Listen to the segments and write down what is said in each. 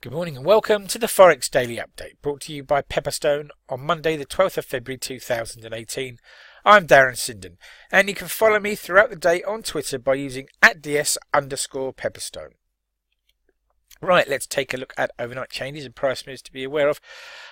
Good morning and welcome to the Forex Daily Update, brought to you by Pepperstone on Monday the 12th of February 2018. I'm Darren Sinden, and you can follow me throughout the day on Twitter by using @ds_Pepperstone. Right, let's take a look at overnight changes and price moves to be aware of.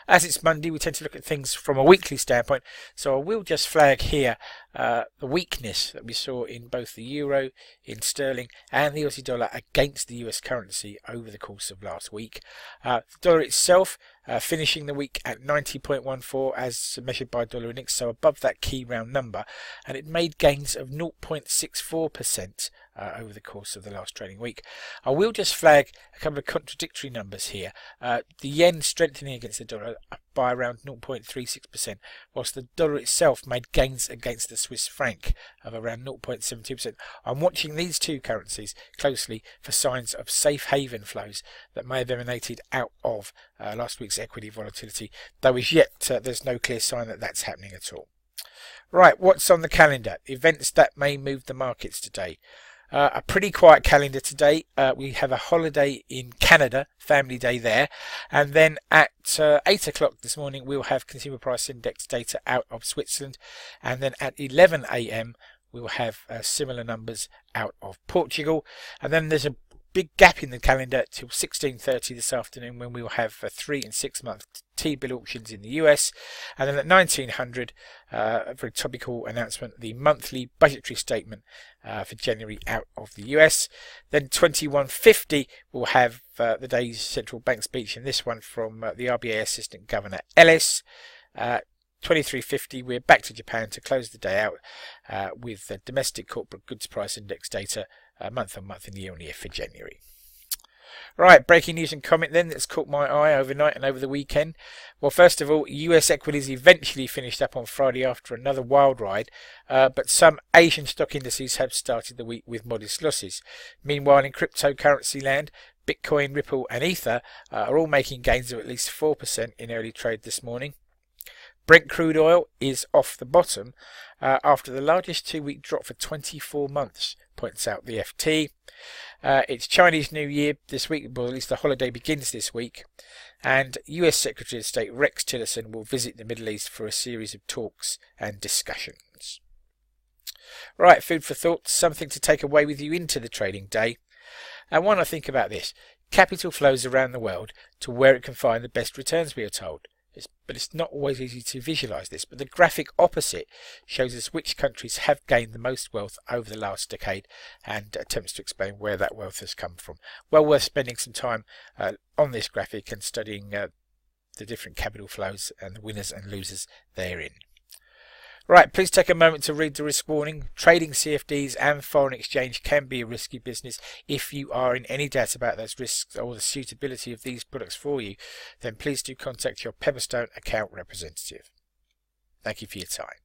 As it's Monday, we tend to look at things from a weekly standpoint, so I will just flag here the weakness that we saw in both the euro, in sterling, and the Aussie dollar against the US currency over the course of last week. The dollar itself finishing the week at 90.14 as measured by dollar index, so above that key round number, and it made gains of 0.64% over the course of the last trading week. I will just flag a couple of contradictory numbers here. The yen strengthening against the dollar by around 0.36%, whilst the dollar itself made gains against the Swiss franc of around 0.72%. I'm watching these two currencies closely for signs of safe haven flows that may have emanated out of last week's equity volatility, though as yet there's no clear sign that that's happening at all. Right, what's on the calendar? Events that may move the markets today. A pretty quiet calendar today. We have a holiday in Canada, Family Day there, and then at 8 o'clock this morning we'll have Consumer Price Index data out of Switzerland, and then at 11 a.m. we'll have similar numbers out of Portugal, and then there's a big gap in the calendar till 16:30 this afternoon when we will have 3 and 6 month T-bill auctions in the US, and then at 1900 a very topical announcement, the monthly budgetary statement for January out of the US. Then 21:50 we'll have the day's central bank speech, and this one from the RBA Assistant Governor Ellis. 23:50 we're back to Japan to close the day out with the domestic corporate goods price index data month on month and year on year for January. Right, breaking news and comment then that's caught my eye overnight and over the weekend. Well, first of all, US equities eventually finished up on Friday after another wild ride, but some Asian stock indices have started the week with modest losses. Meanwhile, in cryptocurrency land, Bitcoin, Ripple and Ether are all making gains of at least 4% in early trade this morning. Brent crude oil is off the bottom after the largest 2-week drop for 24 months, points out the FT. It's Chinese New Year this week, or at least the holiday begins this week, and US Secretary of State Rex Tillerson will visit the Middle East for a series of talks and discussions. Right, food for thought, something to take away with you into the trading day. And why not think about this? Capital flows around the world to where it can find the best returns, we are told. But it's not always easy to visualise this. But the graphic opposite shows us which countries have gained the most wealth over the last decade and attempts to explain where that wealth has come from. Well worth spending some time on this graphic and studying the different capital flows and the winners and losers therein. Right, please take a moment to read the risk warning. Trading CFDs and foreign exchange can be a risky business. If you are in any doubt about those risks or the suitability of these products for you, then please do contact your Pepperstone account representative. Thank you for your time.